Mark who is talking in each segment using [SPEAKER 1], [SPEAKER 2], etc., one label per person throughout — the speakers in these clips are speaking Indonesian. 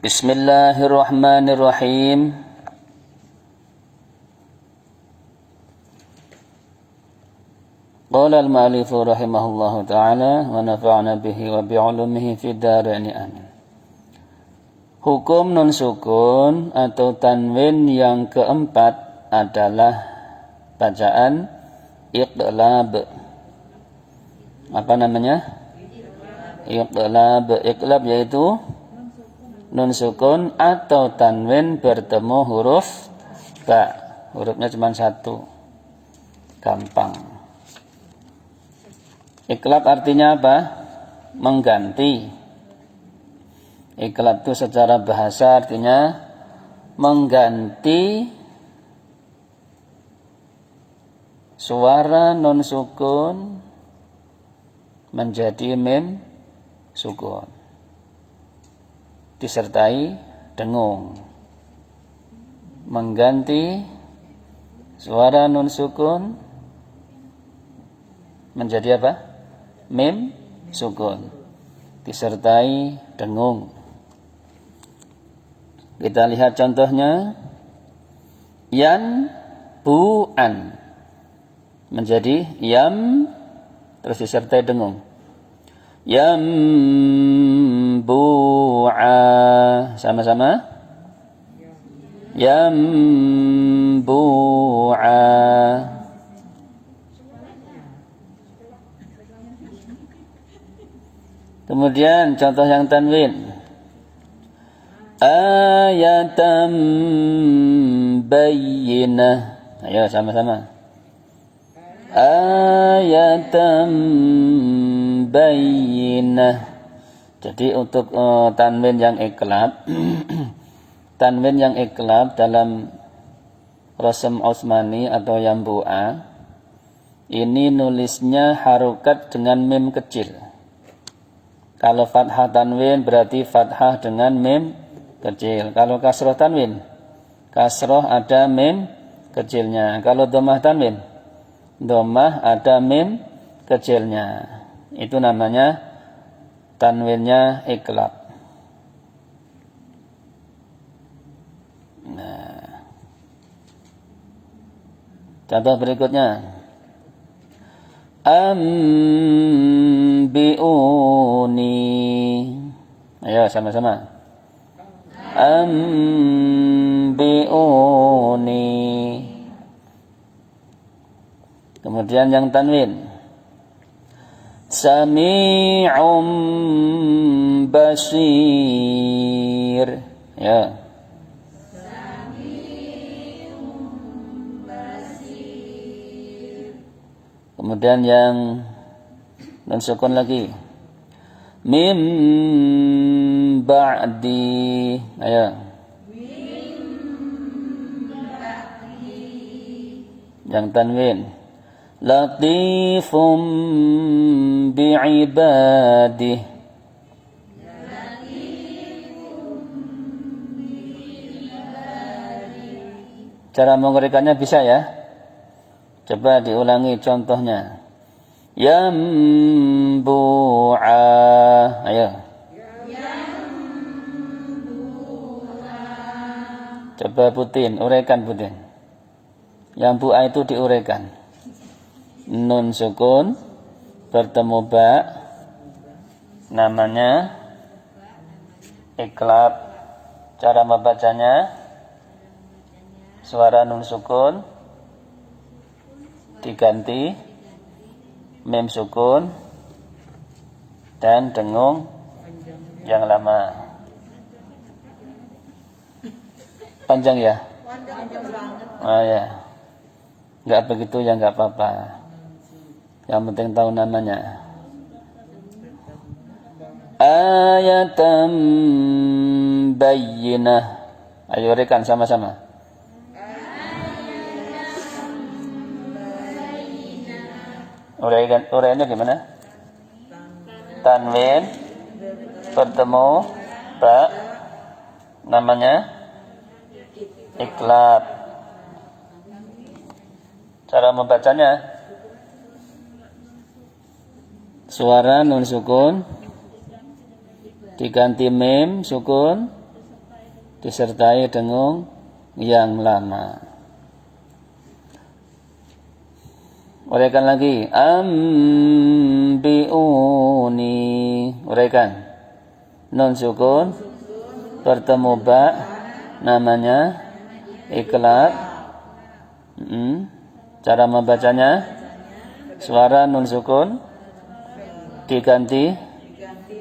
[SPEAKER 1] Bismillahirrahmanirrahim. Qala al-mu'allif rahimahullahu ta'ala wa nafa'na bihi wa bi'ulumihi fid dharain amin. Hukum nun sukun atau tanwin yang keempat adalah bacaan iqlab. Apa namanya? Iqlab. Iqlab yaitu nun sukun atau tanwin bertemu huruf ba. Hurufnya cuma satu. Gampang. Iqlab artinya apa? Mengganti. Iqlab itu secara bahasa artinya mengganti suara nun sukun menjadi mim sukun disertai dengung. Mengganti suara nun sukun menjadi apa? Mim sukun disertai dengung. Kita lihat contohnya. Yan bu'an menjadi yam terus disertai dengung. Yam bu'a, sama-sama. Yam bu'a. Kemudian contoh yang tanwin. Ayatam bayyinah. Ayo sama-sama. Ayatam bayyinah. Jadi untuk tanwin yang iqlab tanwin yang iqlab dalam Rasm Utsmani atau Yambu'a ini nulisnya harokat dengan mim kecil. Kalau fathah tanwin berarti fathah dengan mim kecil. Kalau kasroh tanwin, kasroh ada mim kecilnya. Kalau dhammah tanwin, dhammah ada mim kecilnya. Itu namanya tanwinnya iqlab. Nah, contoh berikutnya. Ambi'uni. Ayo sama-sama. Ambi'uni. Kemudian yang tanwin. Sami'um basir. Ya. Kemudian yang nun sukun lagi. Mim ba'di. Ayo. Yang tanwin. Latifum bi'ibadih. Cara mengerikannya bisa ya? Coba diulangi contohnya. Yambu'a. Ayo. Coba Putin, uraikan Putin. Yambu'a itu diuraikan. Nun sukun bertemu ba, namanya iqlab. Cara membacanya, suara nun sukun diganti mim sukun dan dengung yang lama. Panjang ya? Oh ya. Enggak begitu ya enggak apa-apa. Yang penting tahu namanya. Ayatam bayyinah. Ayo rekan sama-sama. Uraiannya gimana? Tanwin bertemu ba, namanya iqlab. Cara membacanya, suara nun sukun diganti mim sukun disertai dengung yang lama. Uraikan lagi. Ambiuni. Uraikan. Nun sukun bertemu ba, namanya iklab. Cara membacanya, suara nun sukun diganti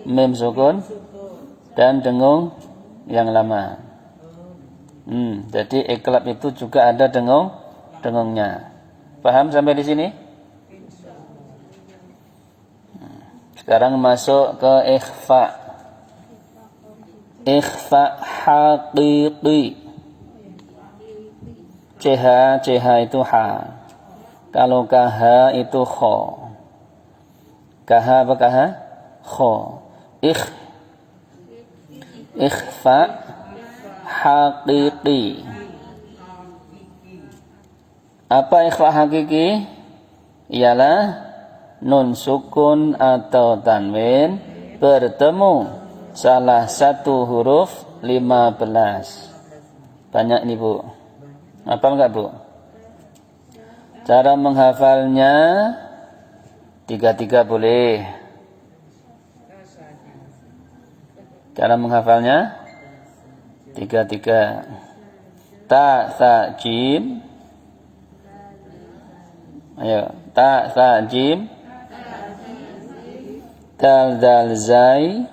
[SPEAKER 1] mim sukun dan dengung yang lama. Jadi iklab itu juga ada dengungnya. Paham sampai di sini? Sekarang masuk ke ikhfa. Ikhfa haqiqi. CH itu ha. Kalau KH itu kho. KH apa KH? Kho. Ikhfa haqiqi. Apa ikhfa hakiki? Ialah nun sukun atau tanwin bertemu salah satu huruf 15. Banyak nih Bu. Hafal enggak Bu? Cara menghafalnya 3 boleh. Cara menghafalnya 3. Ta, sa, jim. Ayo, ta, sa, jim. Dal, dal, zai.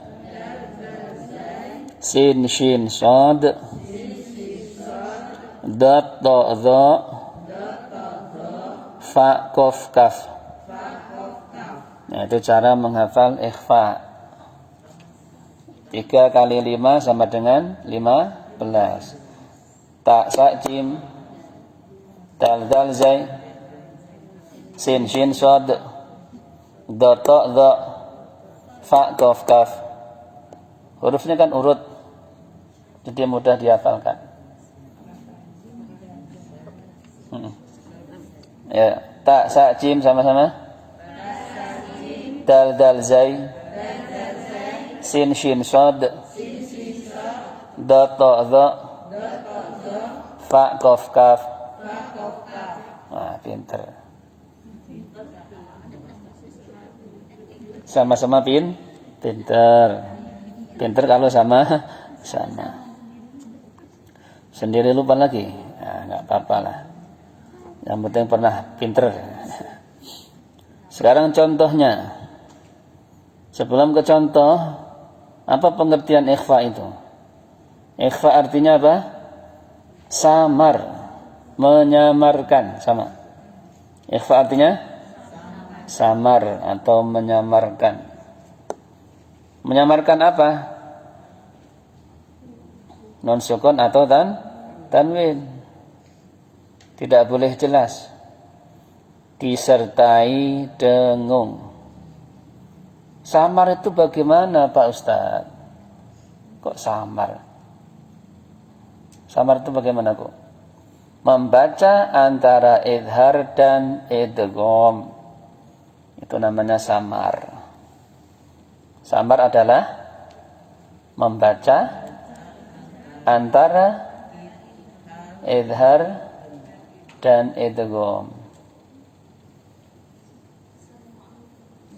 [SPEAKER 1] Sin, shin, shad. Dat, do, do. Fa, kof, kaf. Nah, itu cara menghafal ikhfa. 3 kali 5 sama dengan 15. Ta, sa, jim. Dal, dal, zai. Sin, shin, shad. Da, ta, da. Fa, kof, kaf. Hurufnya kan urut, jadi mudah dihafalkan. Ya, ta, sa, jim sama-sama. Dal, dal, zai. Sin, shin, shad. Da, ta, da. Fa, kof, kaf. Wah, pinter. Sama-sama pinter. Pinter kalau sama. Sendiri lupa lagi. Nah, enggak apa-apa lah. Yang penting pernah pinter. Sekarang contohnya. Sebelum ke contoh, apa pengertian ikhfa itu? Ikhfa artinya apa? Samar, menyamarkan, sama. Ikhfa artinya samar atau menyamarkan. Menyamarkan apa? Non sukun atau tanwin. Tidak boleh jelas. Disertai dengung. Samar itu bagaimana Pak Ustadz? Kok samar? Samar itu bagaimana kok? Membaca antara idhar dan idgham. Itu namanya samar. Samar adalah membaca antara idhar dan idgham.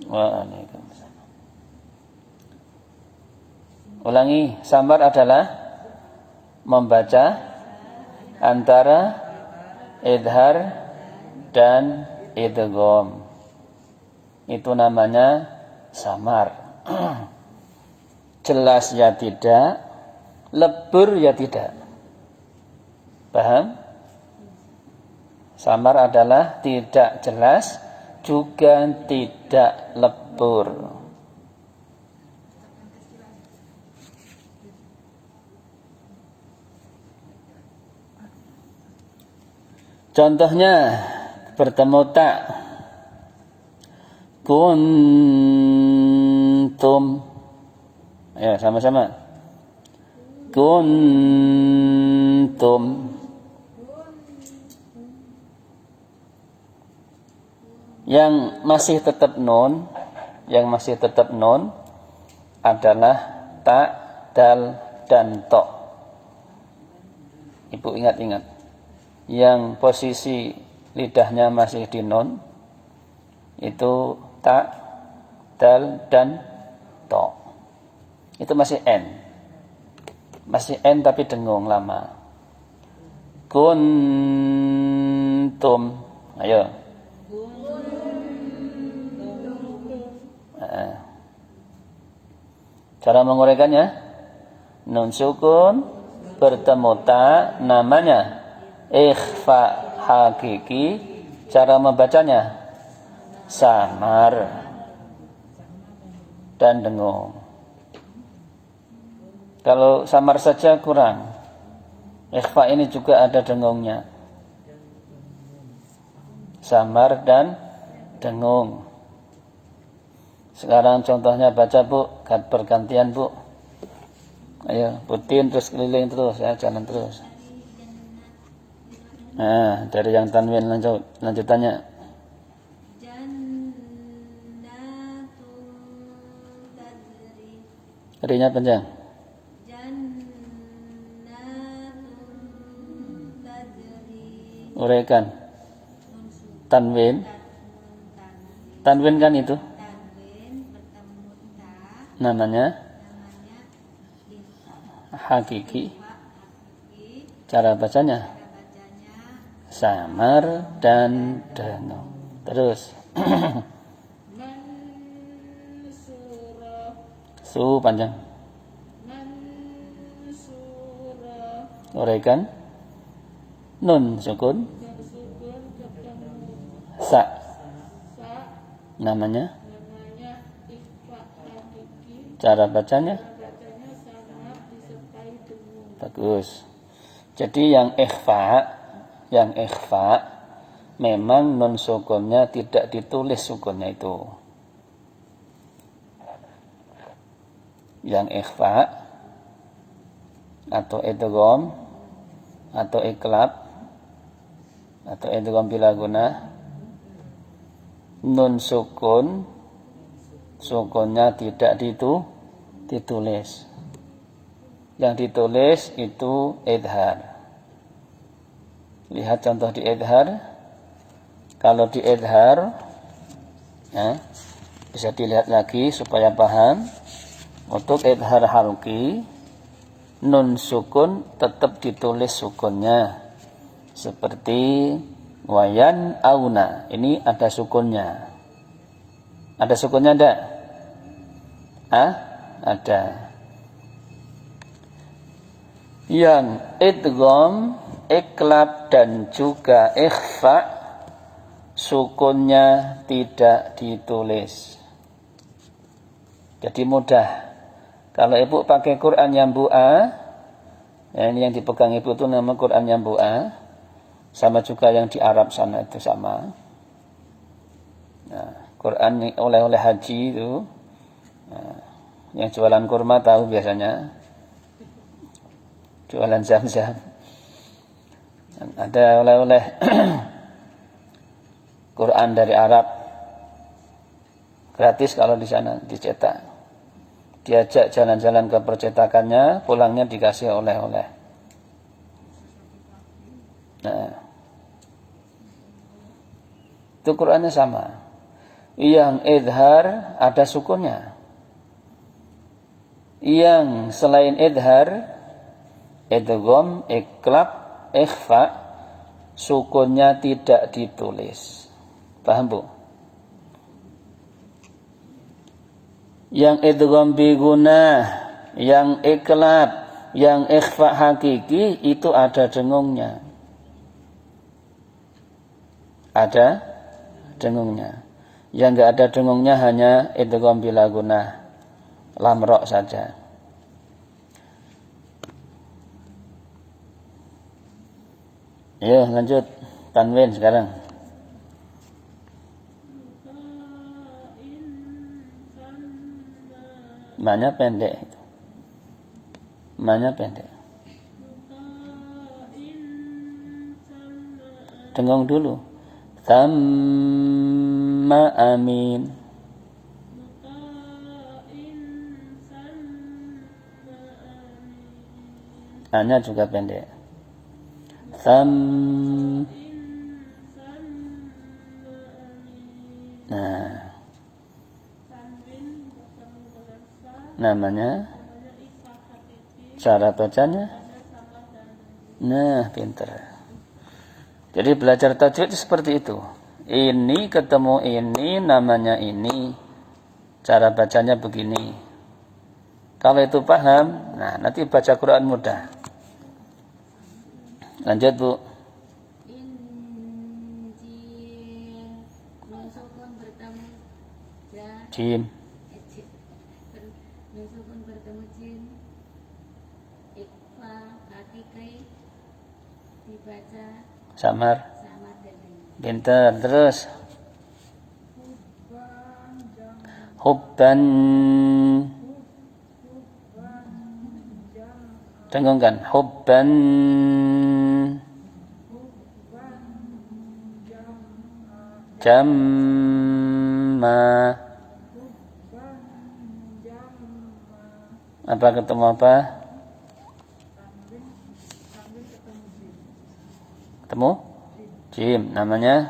[SPEAKER 1] Waalaikumsalam. Ulangi, samar adalah membaca antara idhar dan idgham. Itu namanya samar. Jelas ya tidak, lebur ya tidak. Paham? Samar adalah tidak jelas, juga tidak lebur. Contohnya bertemu tak. Kuntum. Ya, sama-sama. Kuntum. Yang masih tetap nun, adalah ta, dal, dan to. Ibu ingat-ingat. Yang posisi lidahnya masih di nun itu ta, dal, dan to. Itu masih n. Masih n tapi dengung lama. Kuntum. Ayo. Cara menguraikannya, nun sukun bertemu ta, namanya ikhfa hakiki. Cara membacanya samar dan dengung. Kalau samar saja kurang, ikhfa ini juga ada dengungnya. Samar dan dengung. Sekarang contohnya baca Bu, bergantian Bu. Ayo, putin terus keliling terus ya, jalan terus. Nah, dari yang tanwin lanjutannya. Rinya panjang. Uraikan. Tanwin. Tanwin kan itu. Namanya hakiki. Cara bacanya samar dan dengung. Terus su panjang. Uraikan. Nun sukun. Sa. Namanya. Cara bacanya bagus. Jadi yang ikhfa memang nun sukunnya tidak ditulis sukunnya itu. Yang ikhfa atau idgham atau iklab atau idgham bila guna, nun sukunnya tidak ditulis. Yang ditulis itu idhar. Lihat contoh di idhar. Kalau di idhar ya, bisa dilihat lagi supaya paham. Untuk idhar halqi, nun sukun tetap ditulis sukunnya. Seperti wayan auna. Ini ada sukunnya. Ada sukunnya enggak? Ada. Yang idgham, iklab dan juga ikhfa sukunnya tidak ditulis. Jadi mudah. Kalau ibu pakai Quran Yambu'a, ya ini yang dipegang ibu itu nama Quran Yambu'a, sama juga yang di Arab sana itu sama. Nah, Quran oleh-oleh haji itu, nah, yang jualan kurma tahu biasanya. Jualan zam-zam. Ada oleh-oleh Quran dari Arab. Gratis kalau di sana dicetak. Diajak jalan-jalan ke percetakannya, pulangnya dikasih oleh-oleh. Nah, itu Qurannya sama. Yang idhar ada sukunnya. Yang selain idhar, idgham, iklab, ikhfa, sukunnya tidak ditulis. Paham Bu? Yang idgham bi gunah, yang iklab, yang ikhfa hakiki itu ada dengungnya. Ada dengungnya. Yang enggak ada dengungnya hanya idgham bila gunah, lamra saja. Ayo lanjut tanwin sekarang. Manya pendek itu. Manya pendek. Dengung dulu. Thamma amin. Hanya juga pendek. Sam. Nah, namanya, cara bacanya. Nah, pinter. Jadi belajar tajwid seperti itu. Ini ketemu ini, namanya ini, cara bacanya begini. Kalau itu paham, nah nanti baca Quran mudah. Lanjut, Bu. Jim. Samar. Pinter. Terus. Hubban. Dengungkan. Hubban. Jamma. Apa ketemu apa? Ketemu? Jim. Namanya?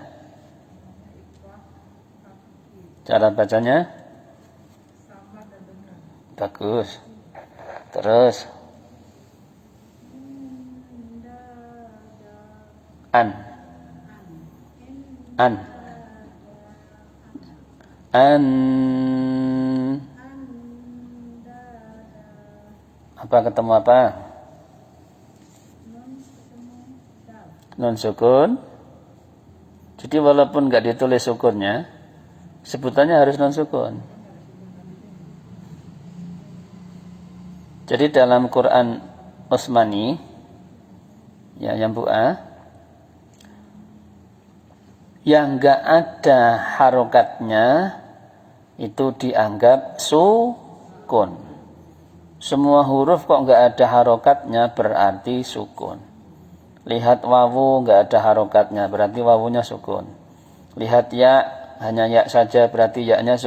[SPEAKER 1] Cara bacanya? Bagus. Terus? An. Apa ketemu apa? Nun sukun. Jadi walaupun nggak ditulis sukunnya, sebutannya harus nun sukun. Jadi dalam Quran Utsmani, ya yang Bu A, yang nggak ada harokatnya itu dianggap sukun. Semua huruf kok nggak ada harokatnya berarti sukun. Lihat wawu nggak ada harokatnya berarti wawunya sukun. Lihat ya hanya ya saja berarti ya-nya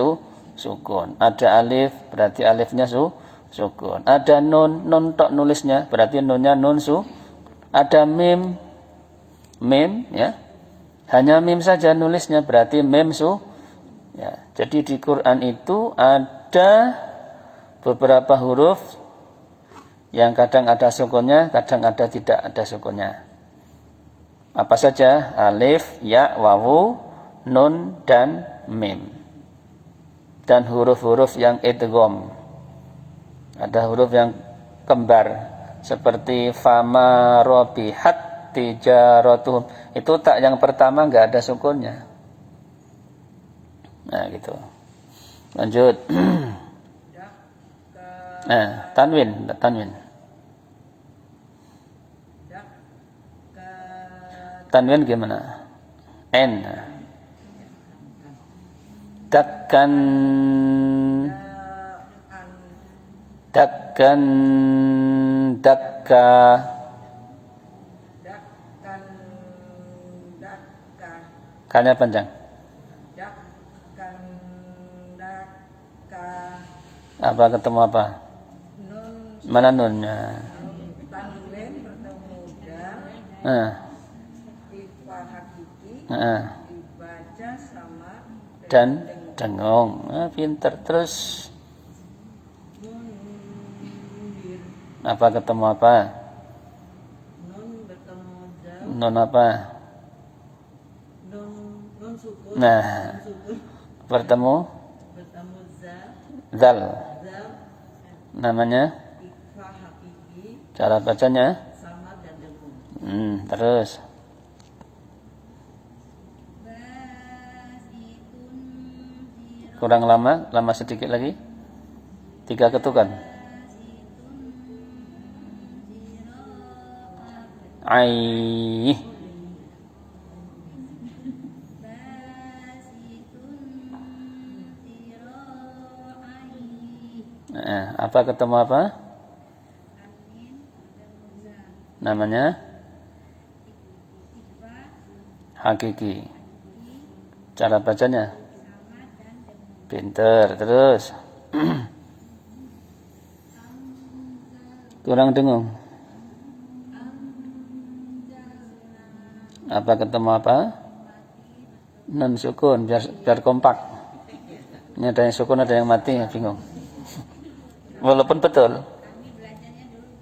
[SPEAKER 1] sukun. Ada alif berarti alifnya sukun. Ada nun tok nulisnya berarti nunnya nun Ada mim ya. Hanya mim saja nulisnya berarti mim ya. Jadi di Quran itu ada beberapa huruf yang kadang ada sukunnya, kadang ada tidak ada sukunnya. Apa saja? Alif, ya, wawu, nun, dan mim. Dan huruf-huruf yang idgham. Ada huruf yang kembar seperti fama robihat tijaratuhum. Itu tak yang pertama enggak ada sukunnya. Nah, gitu. Lanjut. Nah, tanwin. Tanwin gimana? N. Dakkan. Dakka. Kanya panjang. Apa ketemu apa? Mana nunnya?
[SPEAKER 2] Tanwin bertemu dibaca sama
[SPEAKER 1] dan dengung. Pinter. Terus apa ketemu apa?
[SPEAKER 2] Nun bertemu dal.
[SPEAKER 1] Nun apa?
[SPEAKER 2] Nun sukun.
[SPEAKER 1] Nah, bertemu zal. Namanya?
[SPEAKER 2] Ikhfa hakiki.
[SPEAKER 1] Cara bacanya?
[SPEAKER 2] Sama dan dengung.
[SPEAKER 1] Terus. Kurang lama sedikit lagi. 3 ketukan. Ai. Apa ketemu apa? Namanya? Hakiki. Cara bacanya? Pinter. Terus. Kurang dengung. Apa ketemu apa? Nun sukun, biar kompak. Ini ada yang sukun, ada yang mati, ya bingung. Walaupun betul.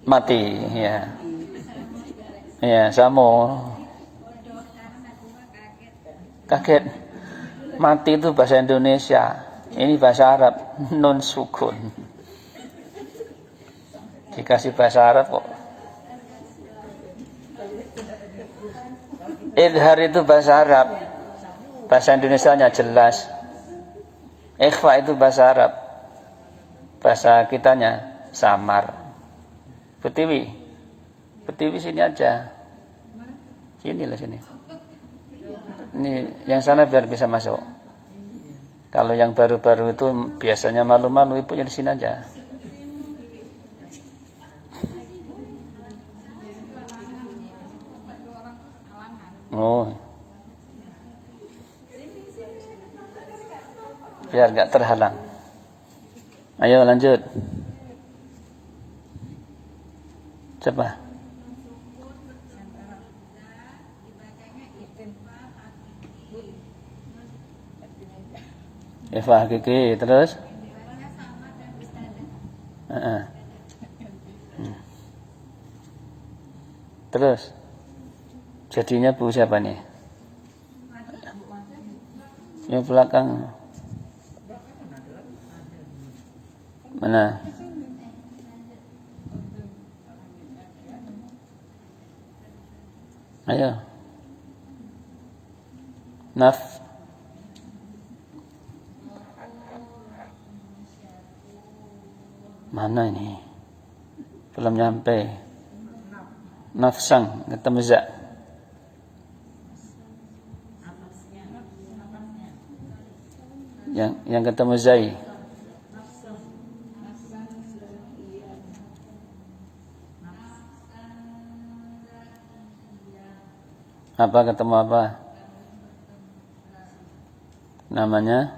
[SPEAKER 1] Mati, ya. Ya, samo. Kaget. Mati itu bahasa Indonesia. Ini bahasa Arab, nun sukun. Dikasih bahasa Arab kok. Idhar itu bahasa Arab. Bahasa Indonesianya jelas. Ikhfa itu bahasa Arab. Bahasa kitanya samar. Pertiwi sini aja. Sinilah sini. Ini yang sana biar bisa masuk. Kalau yang baru-baru itu biasanya malu-malu, ibunya di sini aja. Oh. Biar enggak terhalang. Ayo lanjut. Coba. Ikhfa hakiki terus. Terus. Jadinya bu siapa nih? Yang belakang. Mana? Ayo. Naf. Mana ini? Belum nyampe. Nafsang, ketemu za. Yang ketemu zai. Apa ketemu apa? Namanya?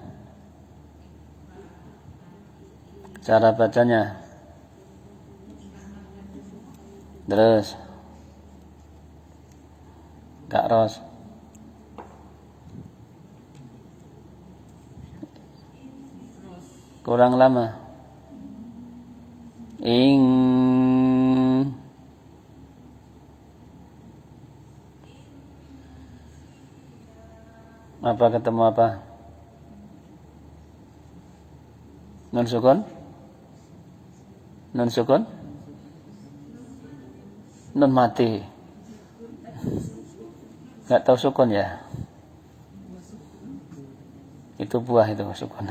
[SPEAKER 1] Cara bacanya. Terus. Kak Ros. Kurang lama. Apa ketemu apa? Nun sukun? Nun sukun? Nun mati. Nggak tahu sukun ya? Itu buah itu sukun.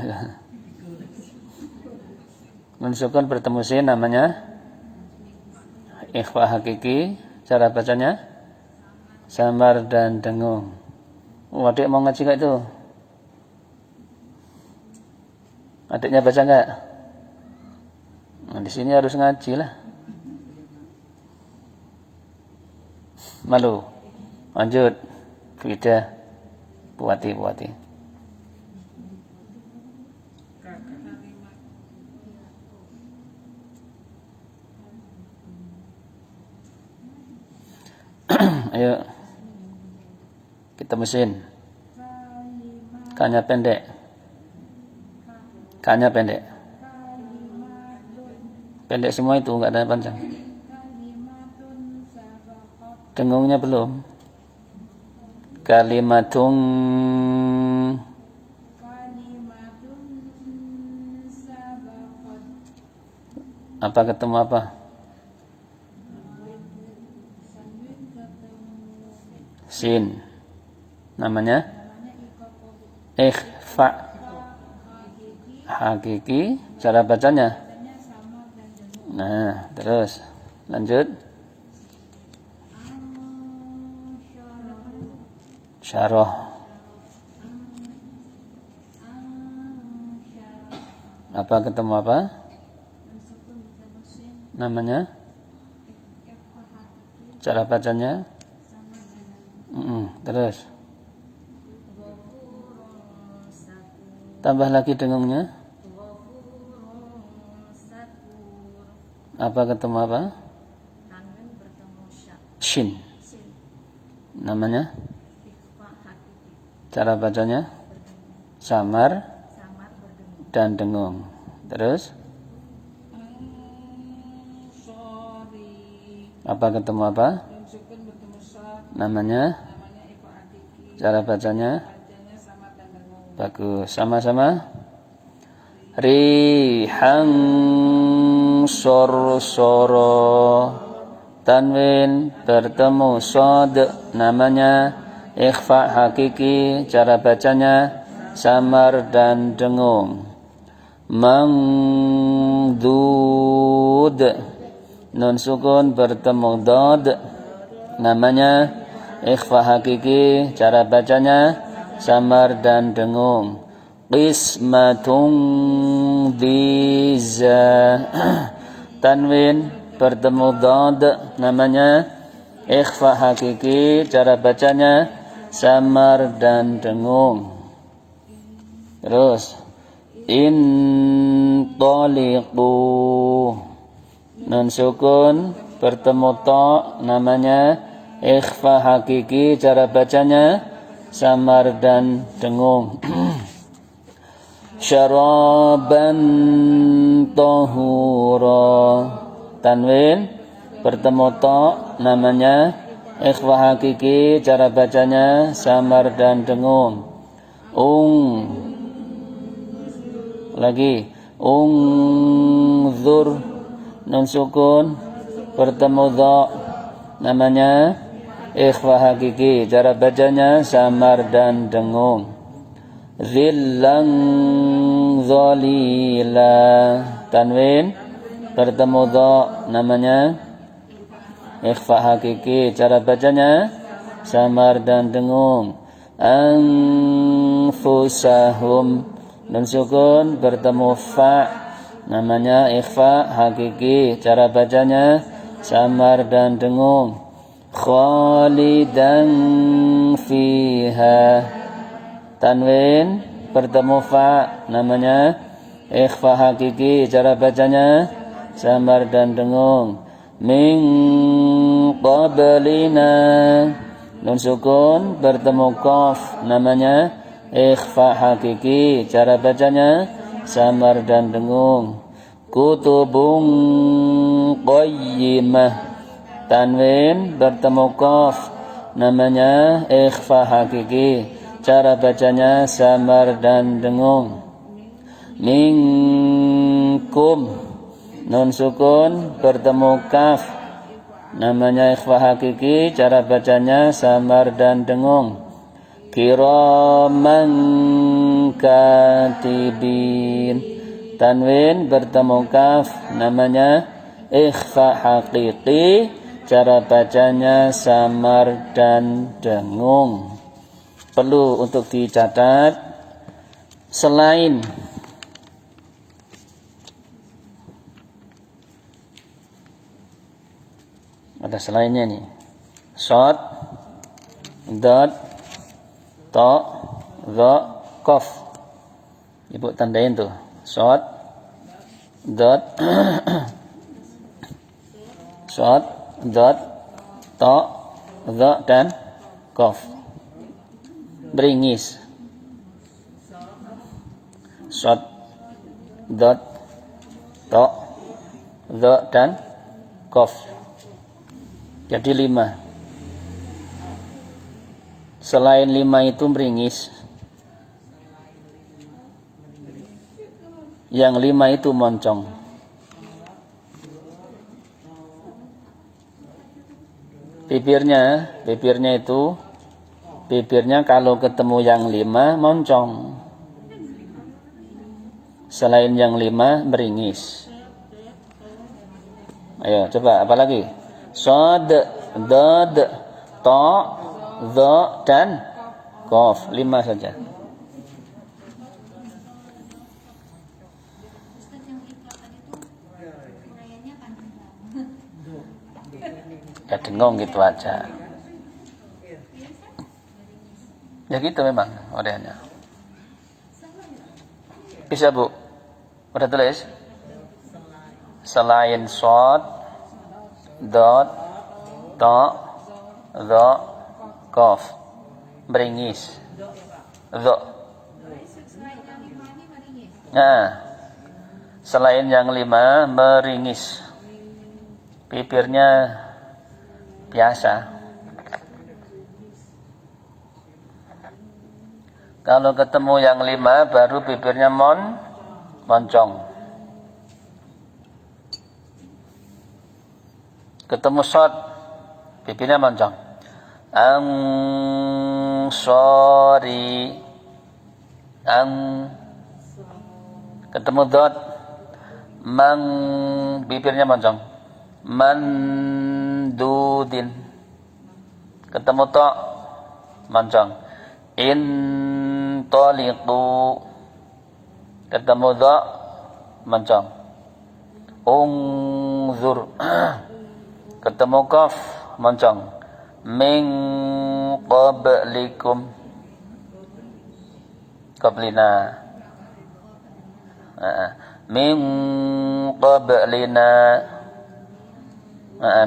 [SPEAKER 1] Nun sukun bertemu sin namanya ikhfa hakiki. Cara bacanya samar dan dengung. Adik mau ngaji gak itu? Adiknya baca gak? Nah, di sini harus ngaji lah. Malu. Lanjut. Fida. Buati. Ayo. Kita mesin. Kanya pendek. Pendek semua itu, enggak ada panjang. Dengungnya belum. Kalimatun. Apa ketemu apa? Sin. Namanya ikhfa hakiki. Cara bacanya. Nah, terus lanjut. Syarah. Apa ketemu apa? Namanya? Cara bacanya? Terus. Tambah lagi dengungnya. Apa ketemu apa? Shin. Namanya? Cara bacanya samar dan dengung. Terus apa ketemu apa? Namanya? Cara bacanya? Bagus. Sama-sama. Rihang sorsoro. Tanwin bertemu sod. Namanya ikhfa hakiki. Cara bacanya samar dan dengung. Mangdud. Nun sukun bertemu dod. Namanya ikhfa hakiki. Cara bacanya samar dan dengung. Qismatun diza. Tanwin bertemu dod. Namanya ikhfa hakiki. Cara bacanya samar dan dengung. Terus intaliqu. Nun sukun bertemu to. Namanya ikhfa hakiki. Cara bacanya samar dan dengung. Syaraban tahura. Tanwin bertemu to. Namanya ikhfa hakiki. Cara bacanya samar dan dengung. Lagi ungzur. Nun sukun bertemu dha. Namanya ikhfa hakiki. Cara bacanya samar dan dengung. Zillan zalila. Tanwin bertemu dha. Namanya ikhfa hakiki. Cara bacanya samar dan dengung. Anfusahum. Nun sukun bertemu fa. Namanya ikhfa hakiki. Cara bacanya samar dan dengung. Khalidan fiha. Tanwin bertemu fa. Namanya ikhfa hakiki. Cara bacanya samar dan dengung. Min qablina. Nun sukun bertemu qaf. Namanya ikhfa hakiki. Cara bacanya samar dan dengung. Kutubun qayyimah. Tanwin bertemu qaf. Namanya ikhfa hakiki. Cara bacanya samar dan dengung. Minkum. Nun sukun bertemu kaf. Namanya ikhfa hakiki. Cara bacanya samar dan dengung. Kiraman katibin. Tanwin bertemu kaf. Namanya ikhfa hakiki. Cara bacanya samar dan dengung. Perlu untuk dicatat. Selain ada selainnya nih. Shad, dot, to, dha, qaf. Ibu tandain tuh. Shad, dot, shad, dot, to, dha dan qaf. Beringis. Shad, dot, to, dha dan qaf. Jadi 5. Selain 5 itu meringis. Yang 5 itu moncong. Bibirnya itu bibirnya kalau ketemu yang 5 moncong. Selain yang 5 meringis. Ayo coba apa lagi? Shad, dad, to, dha dan qaf. 5 saja. Ya dengung gitu aja. Ya gitu memang modelnya. Bisa Bu? Udah tulis? Selain shad, dot, to, dha, qaf. Beringis. Dho. Nah, selain yang 5 meringis. Bibirnya biasa. Kalau ketemu yang 5 baru bibirnya moncong. Ketemu shot, bibirnya moncong. Sorry. Ketemu dot, bibirnya moncong. Mandudin. Ketemu to, moncong. Intoliqu. Ketemu do, moncong. Ungzur. Ketemu qaf, moncong. Min qablikum. Qablina. Min qablina.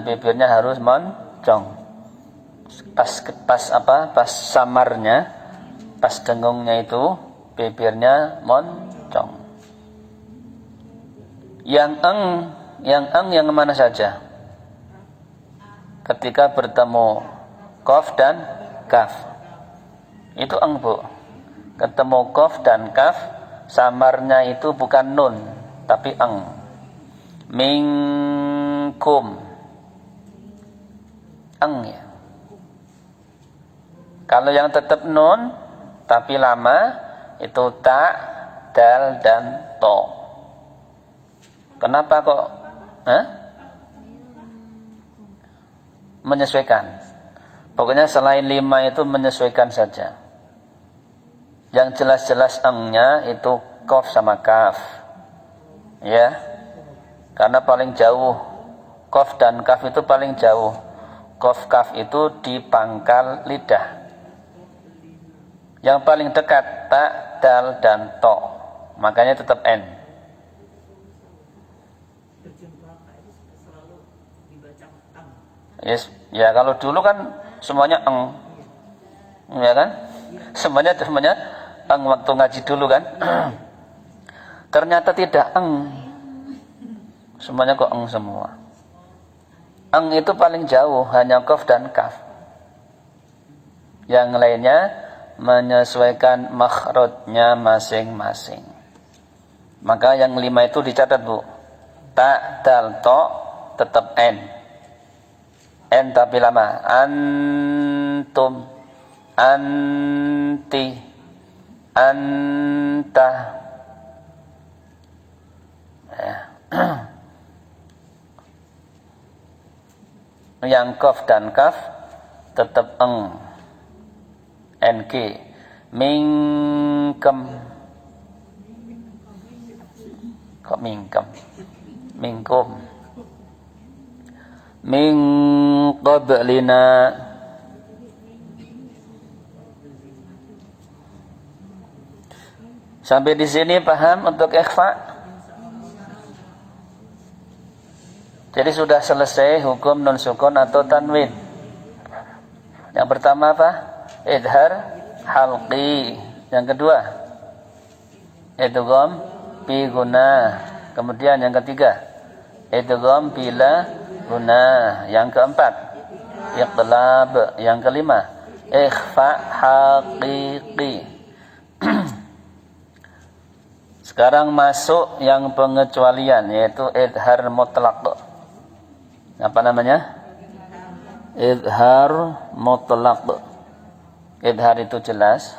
[SPEAKER 1] Bibirnya harus moncong. Pas samarnya, pas dengungnya itu bibirnya moncong. Yang yang mana saja? Ketika bertemu qaf dan kaf. Itu Bu. Ketemu qaf dan kaf, samarnya itu bukan nun, tapi Minkum. Ya. Kalau yang tetap nun tapi lama itu ta, dal dan to. Kenapa kok? Menyesuaikan. Pokoknya selain 5 itu menyesuaikan saja. Yang jelas-jelas nya itu qaf sama kaf. Ya. Karena paling jauh qaf dan kaf itu paling jauh. Qaf kaf itu di pangkal lidah. Yang paling dekat ta, dal dan to. Makanya tetap n. Yes. Ya kalau dulu kan semuanya ya kan? Semuanya waktu ngaji dulu kan. Ternyata tidak Semuanya kok semua. Itu paling jauh, hanya qaf dan kaf. Yang lainnya menyesuaikan makhrajnya masing-masing. Maka yang 5 itu dicatat Bu. Ta, dal, to tetap n. N tapi lama. Antum, anti, anta. Ya. Yang qaf dan kaf tetap NK. Mingkem. Kok mingkem? Mingkum. Min qablina. Sampai di sini paham untuk ikhfa? Jadi sudah selesai hukum nun sukun atau tanwin. Yang pertama apa? Idhar halqi. Yang kedua idgham bi gunah. Kemudian yang ketiga idgham bila gunah. Yang keempat iqlab. Yang kelima ikhfa haqiqi. Sekarang masuk yang pengecualian, yaitu idhar mutlaq. Apa namanya? Idhar mutlaq. Idhar itu jelas,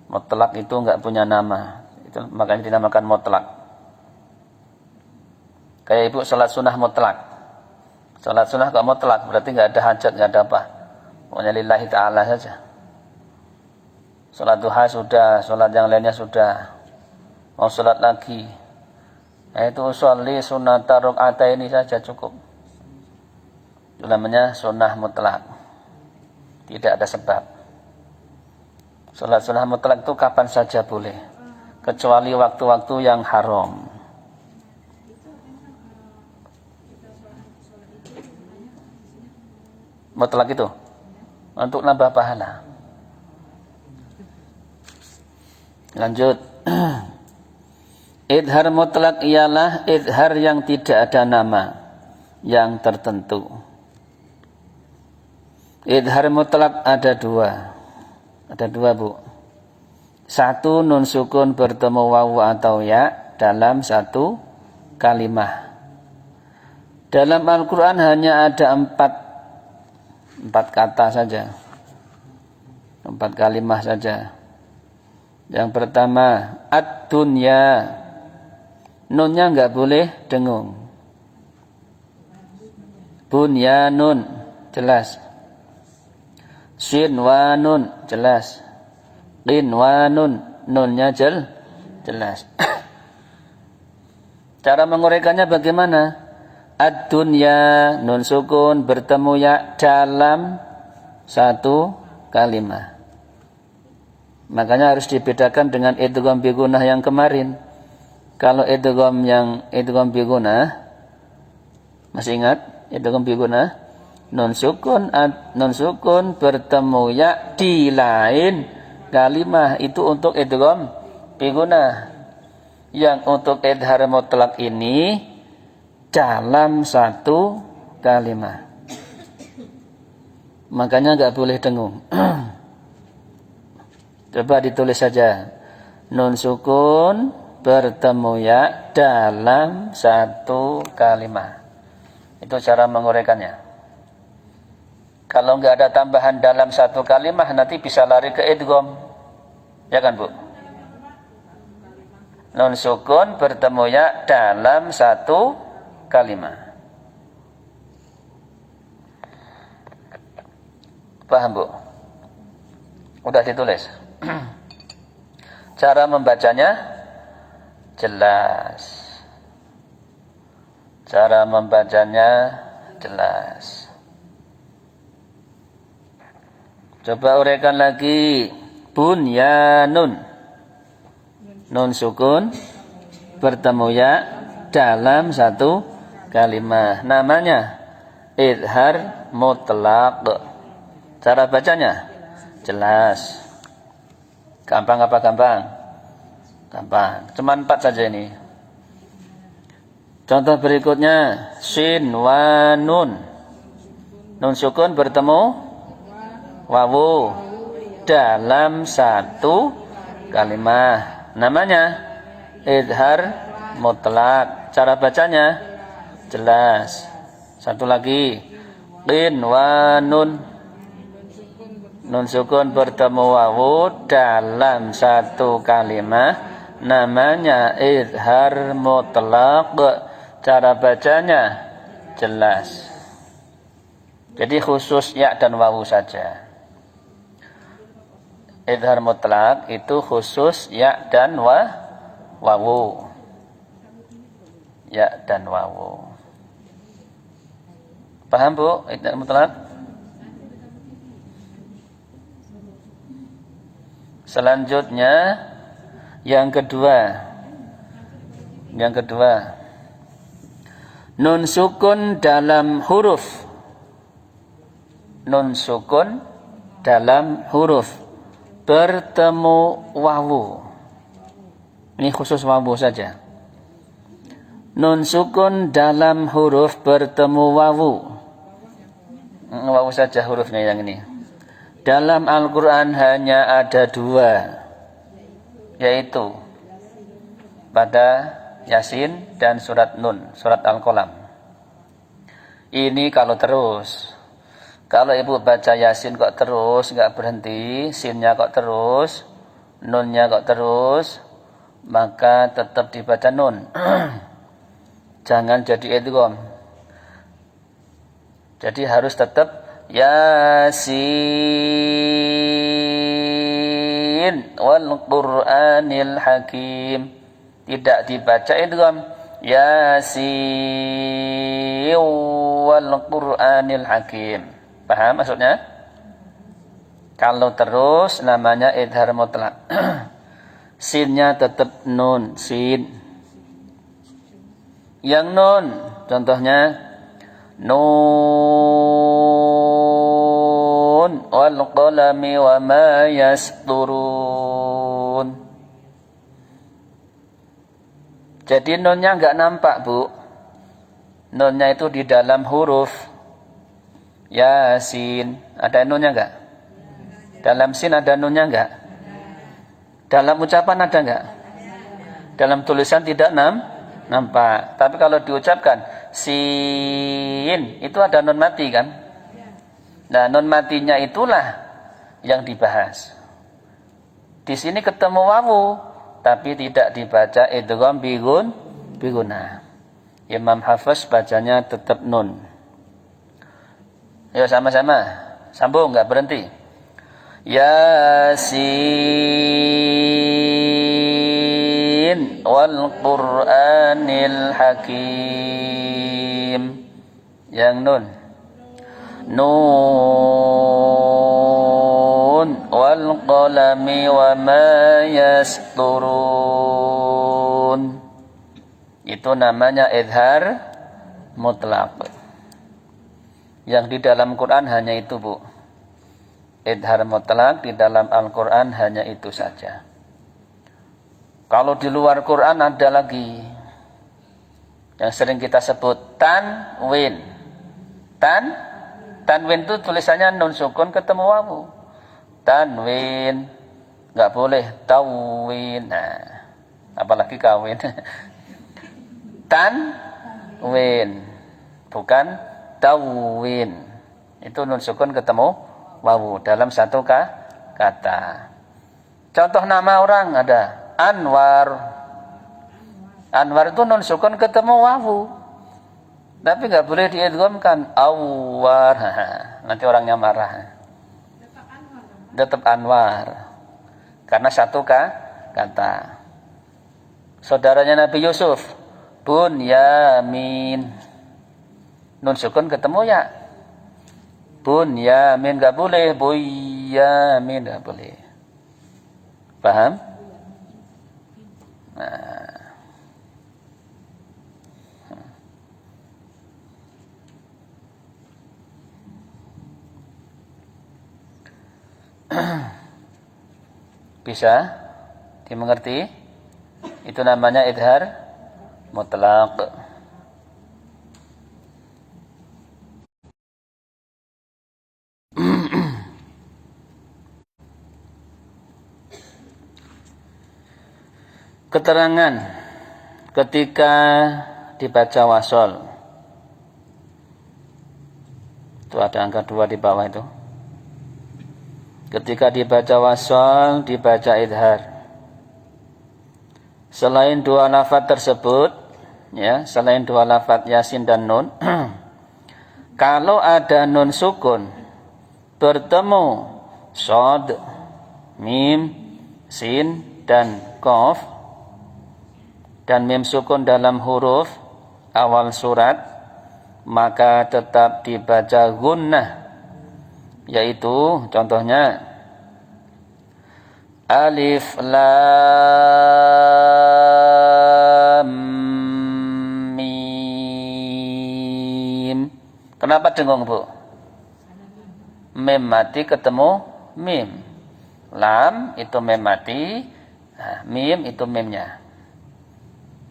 [SPEAKER 1] mutlak itu enggak punya nama. Itu makanya dinamakan mutlak. Kayak ibu salat sunnah mutlak. Salat sunnah kok mutlak, berarti enggak ada hajat, enggak ada apa. Pokoknya lillahi ta'ala saja. Salat duha sudah, salat yang lainnya sudah. Mau salat lagi. Itu sholli sunnata rakaataini saja cukup. Itu namanya sunnah mutlak. Tidak ada sebab. Salat sunnah mutlak itu kapan saja boleh, kecuali waktu-waktu yang haram. Mutlak itu untuk nambah pahala. Lanjut. Idhar mutlak ialah idhar yang tidak ada nama yang tertentu. Idhar mutlak ada dua. Ada dua, Bu. Satu, nun sukun bertemu wawu atau ya dalam satu kalimah. Dalam Al-Quran hanya ada empat kata saja. 4 kalimah saja. Yang pertama, ad-dunya. Nunnya enggak boleh dengung. Bunyanun, jelas. Sinwanun, jelas. Qinwanun, nunnya jelas. Cara menguraikannya bagaimana? Ad-dunya, nun sukun bertemu ya dalam satu kalimah. Makanya harus dibedakan dengan idgham bi gunnah yang kemarin. Kalau idgham bi gunnah, masih ingat idgham bi gunnah? Nun sukun bertemu ya di lain kalimah, itu untuk idgham bi gunnah. Yang untuk idhar mutlak ini dalam satu kalimah. Makanya enggak boleh dengung. Coba ditulis saja. Nun sukun bertemu ya dalam satu kalimah. Itu cara menguraikannya. Kalau enggak ada tambahan dalam satu kalimah, nanti bisa lari ke idgham. Ya kan, Bu? Nun sukun bertemu ya dalam satu kalimah. Paham, Bu? Udah ditulis. Cara membacanya jelas. Cara membacanya jelas. Coba uraikan lagi. Bunyanun. Nun sukun bertemu ya dalam satu kalimah. Namanya idhar mutlak. Cara bacanya jelas. Gampang apa gampang? Gampang. Cuma 4 saja ini. Contoh berikutnya, sin wa nun. Nun sukun bertemu wawu dalam satu kalimah. Namanya idhar mutlak. Cara bacanya jelas. Satu lagi, qin wa nun. Nun sukun bertemu wawu dalam satu kalimah, namanya idhar mutlak. Cara bacanya jelas. Jadi khusus ya dan wawu saja. Idhar mutlak itu khusus ya dan wawu. Ya dan wawu. Paham, Bu? Idhar mutlak? Selanjutnya yang kedua. Nun sukun dalam huruf. Nun sukun dalam huruf bertemu wawu. Ini khusus wawu saja. Nun sukun dalam huruf bertemu wawu. Wawu saja hurufnya yang ini. Dalam Al-Quran hanya ada 2, yaitu pada Yasin dan surat Nun, surat Al-Qalam. Ini kalau terus. Kalau ibu baca Yasin kok terus, nggak berhenti, sinnya kok terus, nunnya kok terus, maka tetap dibaca nun. Jangan jadi idgham. Jadi harus tetap Yasin wal Qur'anil Hakim. Tidak dibaca idgham. Yasin wal Qur'anil Hakim. Paham maksudnya? Kalau terus namanya idhar mutlak. Sinnya tetap nun, sin. Yang nun, contohnya nun wal qalami wa ma yasturun. Jadi nunnya enggak nampak, Bu. Nunnya itu di dalam huruf Yasin. Ada nunnya enggak? Dalam sin ada nunnya enggak? Dalam ucapan ada enggak? Dalam tulisan tidak nampak. Tapi kalau diucapkan sin, itu ada nun mati kan? Nah, nun matinya itulah yang dibahas. Di sini ketemu wawu, tapi tidak dibaca idgham bigunah. Imam Hafiz bacanya tetap nun. Ayo sama-sama, sambung, enggak berhenti. Yasin wal Qur'anil Hakim. Yang nun. Nun wal qalami wa ma yasturun. Itu namanya idhar mutlaq. Yang di dalam Quran hanya itu, Bu. Idhar mutlaq di dalam Al-Quran hanya itu saja. Kalau di luar Quran ada lagi yang sering kita sebut tanwin. Tanwin itu tulisannya nun sukun ketemu wawu. Tanwin. Enggak boleh tawin. Nah, apalagi kawin. Tanwin. Bukan tawin. Itu nun sukun ketemu wawu dalam satu kata. Contoh nama orang ada Anwar. Anwar itu nun sukun ketemu wawu. Tapi nggak boleh diidghamkan Awwar. Nanti orangnya marah. Tetap Anwar. Karena satu kata. Saudaranya Nabi Yusuf, Bunyamin. Nun sukun ketemu ya. Bunyamin nggak boleh, Bunyamin nggak boleh. Paham? Nah. Bisa dimengerti? Itu namanya idhar mutlaq. Keterangan ketika dibaca wasol. Itu ada angka 2 di bawah itu. Ketika dibaca wasol, dibaca idhar. Selain dua lafaz tersebut, ya, selain dua lafaz Yasin dan Nun, kalau ada nun sukun bertemu shad, mim, sin dan qaf, dan mim sukun dalam huruf awal surat, maka tetap dibaca gunnah. Yaitu contohnya alif lam mim. Kenapa dengung, Bu? Mim mati ketemu mim. Lam itu mim mati, nah, mim itu mimnya.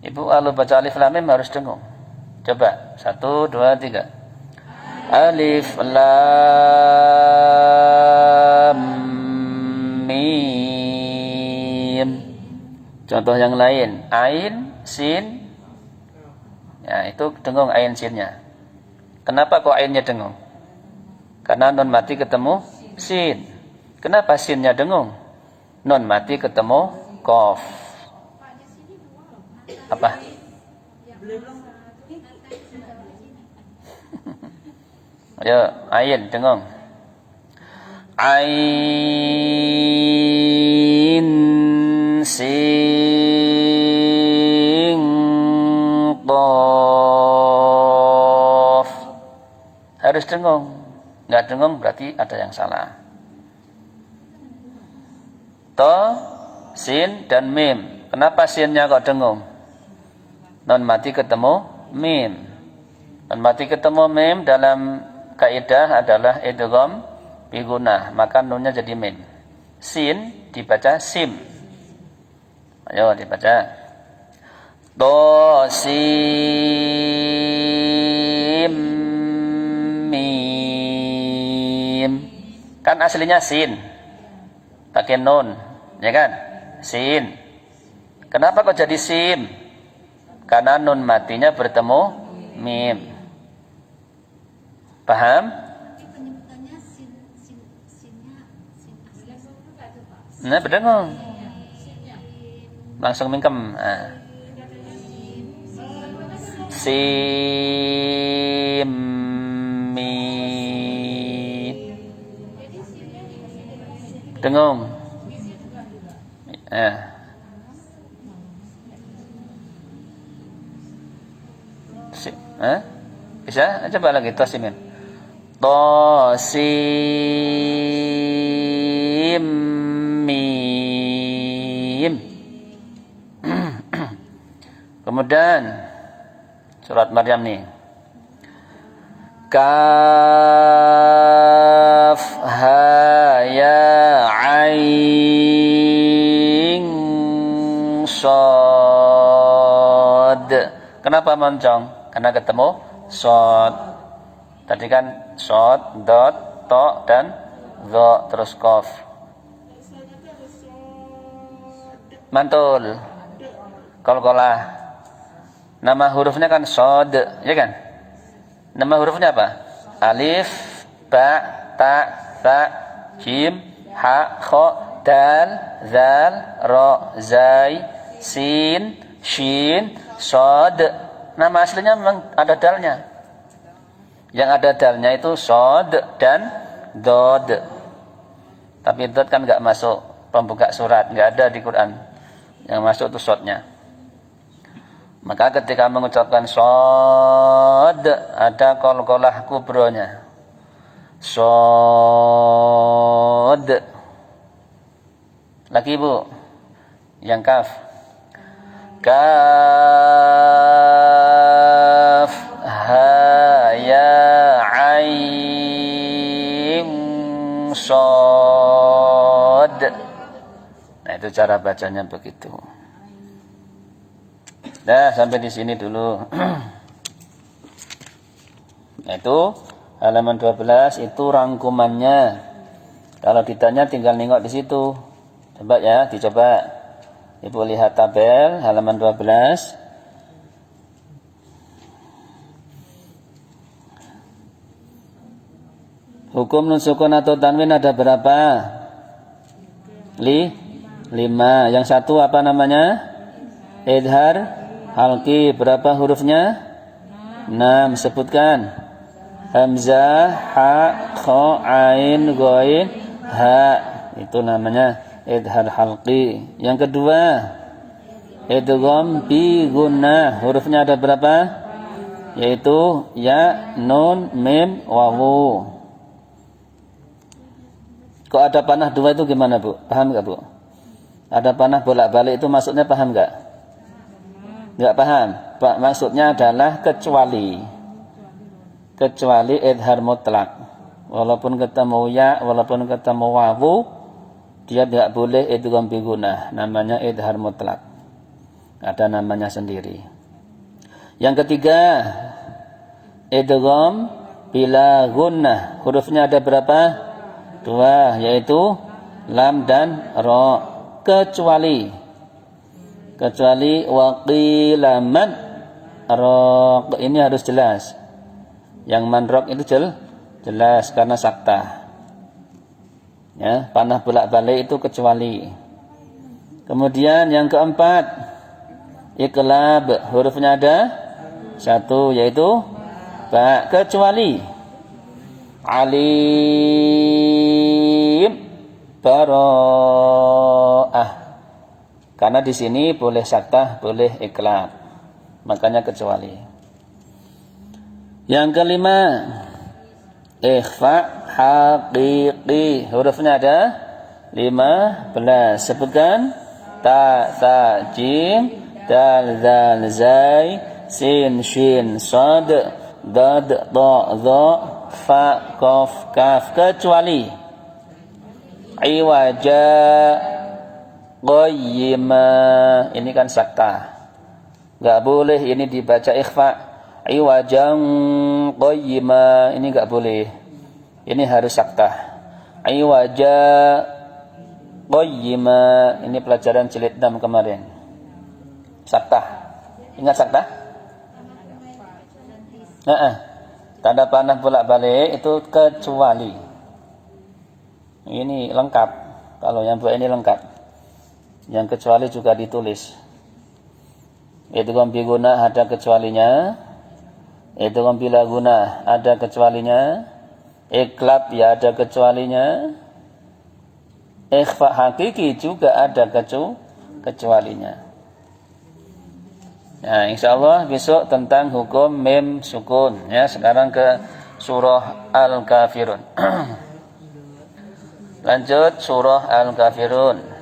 [SPEAKER 1] Ibu kalau baca alif lam mim harus dengung. Coba 1, 2, 3. Alif lam mim. Contoh yang lain, ain sin. Ya, itu dengung ain sinnya. Kenapa kok ainnya dengung? Karena nun mati ketemu sin. Kenapa sinnya dengung? Nun mati ketemu qaf. Apa? Ayo, ain dengung. Ain sin qaf. Harus dengung. Enggak dengung berarti ada yang salah. To, sin dan mim. Kenapa sinnya kok dengung? Nun mati ketemu mim. Nun mati ketemu mim dalam kaidah adalah idgham bigunah, maka nunnya jadi mim. Sin dibaca sim. Ayo dibaca. To sim mim. Kan aslinya sin. Pakai nun, ya kan? Sin. Kenapa kok jadi sim? Karena nun matinya bertemu mim. Paham?
[SPEAKER 3] Penyebutannya sinnya sin asli.
[SPEAKER 1] Nah, berdengung. Langsung mingkem. Nah. Sim mim. Dengung. Bisa? Coba lagi tosimin. Tosim mim. Kemudian surat Maryam nih. Kaf ha ya ain shad. Kenapa moncong? Karena ketemu shad. Tadi kan shad, dot, to dan dho terus qaf. Mantul. Qalqalah. Nama hurufnya kan shad, ya kan? Nama hurufnya apa? Alif, ba, ta, tha, jim, ha, kha, dal, zal, ra, zai, sin, shin, shad. Nama aslinya memang ada dalnya. Yang ada dalnya itu shad dan dod. Tapi dod kan enggak masuk pembuka surat, enggak ada di Quran. Yang masuk itu shadnya. Maka ketika mengucapkan shad ada qalqalah kubronya. Shad. Lagi Bu. Yang kaf. Kaf ha ya ain shad. Nah, itu cara bacanya begitu. Nah, sampai di sini dulu. Nah, itu halaman 12 itu rangkumannya. Kalau ditanya tinggal nengok di situ. Coba ya, dicoba. Ibu lihat tabel halaman 12. Hukum nun sukun atau tanwin ada berapa? 5. Yang satu apa namanya? Idhar halqi. Berapa hurufnya? 6. Sebutkan. Hamzah, ha, kha, ain, ghain, ha. Itu namanya idhar halqi. Yang kedua, idgham bi gunnah. Hurufnya ada berapa? Yaitu ya, nun, mim, wawu. Kok ada panah 2 itu gimana Bu? Paham enggak Bu? Ada panah bolak-balik itu maksudnya paham enggak? Enggak paham. Maksudnya adalah kecuali idhar mutlak. Walaupun ketemu ya, walaupun ketemu wawu, dia tidak boleh idgham bi gunnah. Namanya idhar mutlak. Ada namanya sendiri. Yang ketiga, idgham bila gunnah. Hurufnya ada berapa? 2, yaitu lam dan ra. Kecuali waqila man raq, ini harus jelas. Yang man raq itu jelas karena sakta. Ya, panah bolak-balik itu kecuali. Kemudian yang keempat, iqlab. Hurufnya ada 1, yaitu ba. Kecuali alim, baro'ah. Karena di sini boleh saktah, boleh iqlab. Makanya kecuali. Yang kelima, ikhfa haqiqi. Hurufnya ada 15. Sebutkan. Ta, ta, jim, dal, zal, zai, sin, shin, sad, dad, da, dha, fa, qaf, kaf. Kecuali iwaja, qayyima. Ini kan sakta. Enggak boleh ini dibaca ikhfa. Iwajan qayyima, ini enggak boleh. Ini harus saktah. Iwaja qayyima, ini pelajaran jilid 6 kemarin. Saktah. Ingat saktah? Tanda panah bolak-balik itu kecuali. Ini lengkap. Kalau yang buat ini lengkap. Yang kecuali juga ditulis. Itu bila guna ada kecualinya. Itu bila guna ada kecualinya. Iklab ya ada kecualinya. Ikhfa hakiki juga ada kecualinya. Nah, insyaallah besok tentang hukum mim sukun ya. Sekarang ke surah Al-Kafirun. Lanjut surah Al-Kafirun.